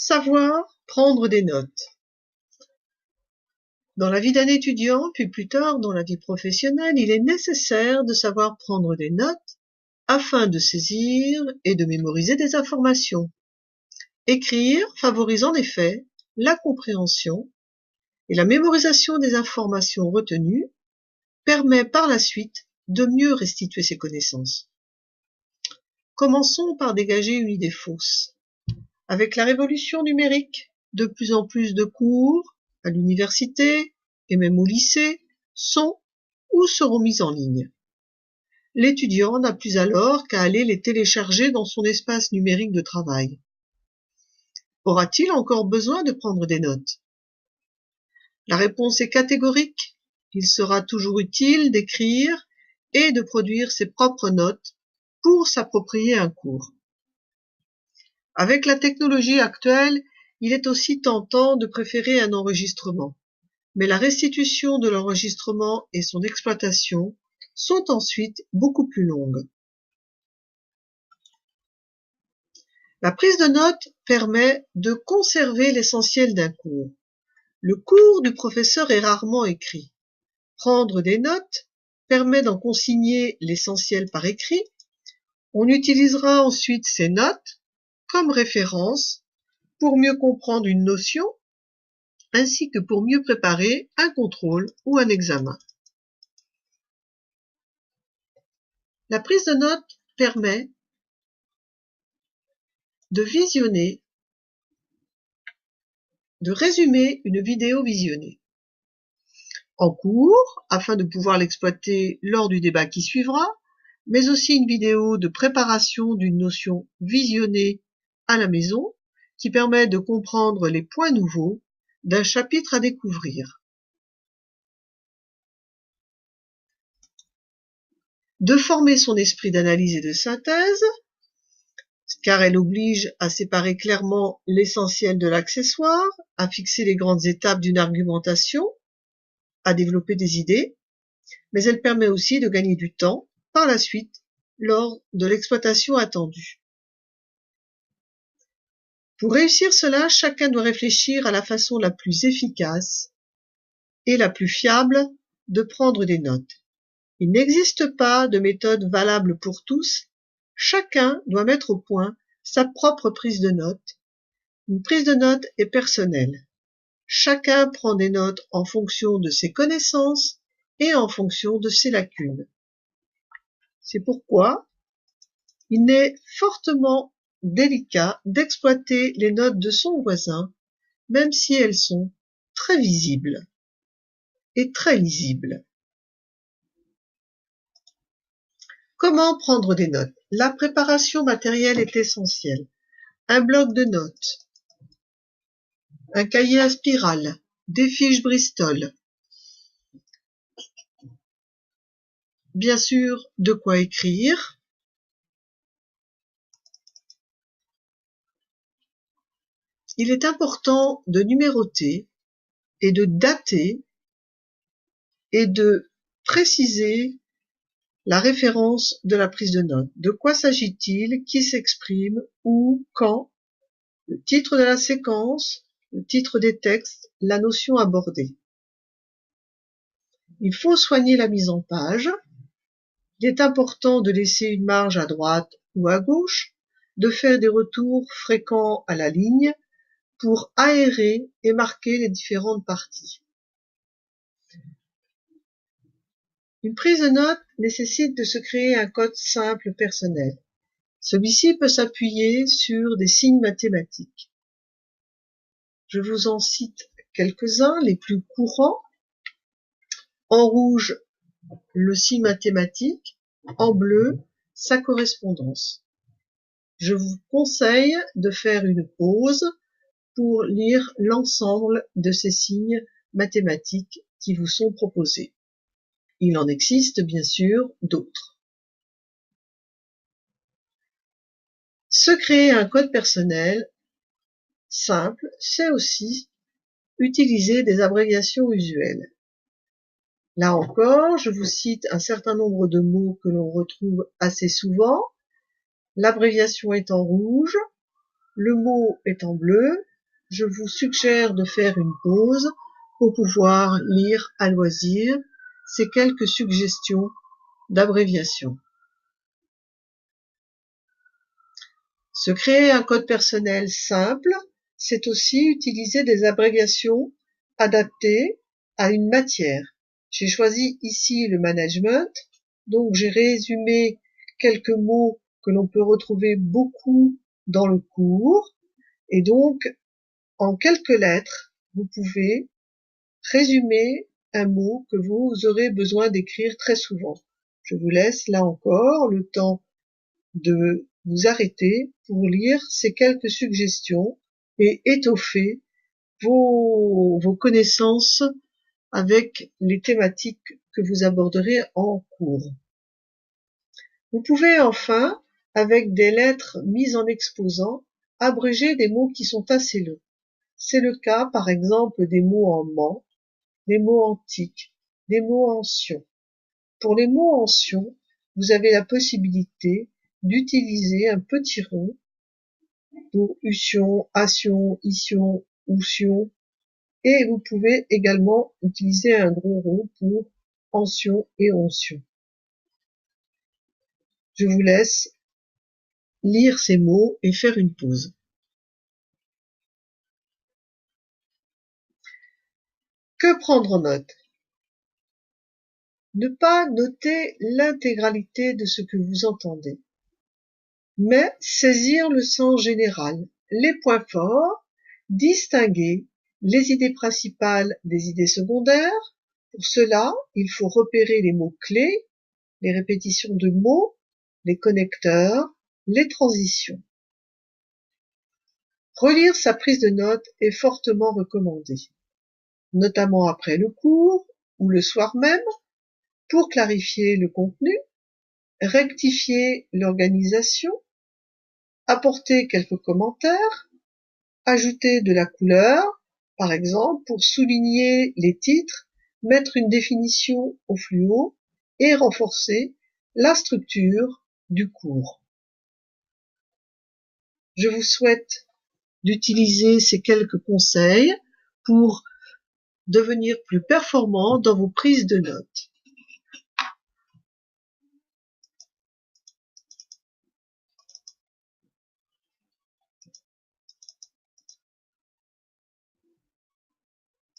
Savoir prendre des notes. Dans la vie d'un étudiant, puis plus tard dans la vie professionnelle, il est nécessaire de savoir prendre des notes afin de saisir et de mémoriser des informations. Écrire favorise en effet la compréhension et la mémorisation des informations retenues permet par la suite de mieux restituer ses connaissances. Commençons par dégager une idée fausse. Avec la révolution numérique, de plus en plus de cours à l'université et même au lycée sont ou seront mis en ligne. L'étudiant n'a plus alors qu'à aller les télécharger dans son espace numérique de travail. Aura-t-il encore besoin de prendre des notes? La réponse est catégorique. Il sera toujours utile d'écrire et de produire ses propres notes pour s'approprier un cours. Avec la technologie actuelle, il est aussi tentant de préférer un enregistrement, mais la restitution de l'enregistrement et son exploitation sont ensuite beaucoup plus longues. La prise de notes permet de conserver l'essentiel d'un cours. Le cours du professeur est rarement écrit. Prendre des notes permet d'en consigner l'essentiel par écrit. On utilisera ensuite ces notes comme référence pour mieux comprendre une notion, ainsi que pour mieux préparer un contrôle ou un examen. La prise de notes permet de visionner, de résumer une vidéo visionnée en cours, afin de pouvoir l'exploiter lors du débat qui suivra, mais aussi une vidéo de préparation d'une notion visionnée à la maison, qui permet de comprendre les points nouveaux d'un chapitre à découvrir. De former son esprit d'analyse et de synthèse, car elle oblige à séparer clairement l'essentiel de l'accessoire, à fixer les grandes étapes d'une argumentation, à développer des idées, mais elle permet aussi de gagner du temps par la suite lors de l'exploitation attendue. Pour réussir cela, chacun doit réfléchir à la façon la plus efficace et la plus fiable de prendre des notes. Il n'existe pas de méthode valable pour tous. Chacun doit mettre au point sa propre prise de notes. Une prise de notes est personnelle. Chacun prend des notes en fonction de ses connaissances et en fonction de ses lacunes. C'est pourquoi il est fortement délicat d'exploiter les notes de son voisin, même si elles sont très visibles et très lisibles. Comment prendre des notes? La préparation matérielle est essentielle. Un bloc de notes, un cahier à spirale, des fiches Bristol. Bien sûr, de quoi écrire. Il est important de numéroter et de dater et de préciser la référence de la prise de notes. De quoi s'agit-il? Qui s'exprime? Où? Quand? Le titre de la séquence, le titre des textes, la notion abordée. Il faut soigner la mise en page. Il est important de laisser une marge à droite ou à gauche, de faire des retours fréquents à la ligne pour aérer et marquer les différentes parties. Une prise de notes nécessite de se créer un code simple personnel. Celui-ci peut s'appuyer sur des signes mathématiques. Je vous en cite quelques-uns, les plus courants. En rouge, le signe mathématique, en bleu, sa correspondance. Je vous conseille de faire une pause pour lire l'ensemble de ces signes mathématiques qui vous sont proposés. Il en existe bien sûr d'autres. Se créer un code personnel simple, c'est aussi utiliser des abréviations usuelles. Là encore, je vous cite un certain nombre de mots que l'on retrouve assez souvent. L'abréviation est en rouge, le mot est en bleu je vous suggère de faire une pause pour pouvoir lire à loisir ces quelques suggestions d'abréviation. Se créer un code personnel simple, c'est aussi utiliser des abréviations adaptées à une matière. J'ai choisi ici le management, donc j'ai résumé quelques mots que l'on peut retrouver beaucoup dans le cours, et donc en quelques lettres, vous pouvez résumer un mot que vous aurez besoin d'écrire très souvent. Je vous laisse là encore le temps de vous arrêter pour lire ces quelques suggestions et étoffer vos connaissances avec les thématiques que vous aborderez en cours. Vous pouvez enfin, avec des lettres mises en exposant, abréger des mots qui sont assez longs. C'est le cas, par exemple, des mots en ment, des mots antiques, des mots anciens. Pour les mots anciens, vous avez la possibilité d'utiliser un petit rond pour usion, ation, ition, ousion, et vous pouvez également utiliser un gros rond pour ancien et oncien. Je vous laisse lire ces mots et faire une pause. Que prendre en note? Ne pas noter l'intégralité de ce que vous entendez, mais saisir le sens général, les points forts, distinguer les idées principales des idées secondaires. Pour cela, il faut repérer les mots clés, les répétitions de mots, les connecteurs, les transitions. Relire sa prise de notes est fortement recommandé, notamment après le cours ou le soir même, pour clarifier le contenu, rectifier l'organisation, apporter quelques commentaires, ajouter de la couleur, par exemple pour souligner les titres, mettre une définition au fluo et renforcer la structure du cours. Je vous souhaite d'utiliser ces quelques conseils pour devenir plus performant dans vos prises de notes.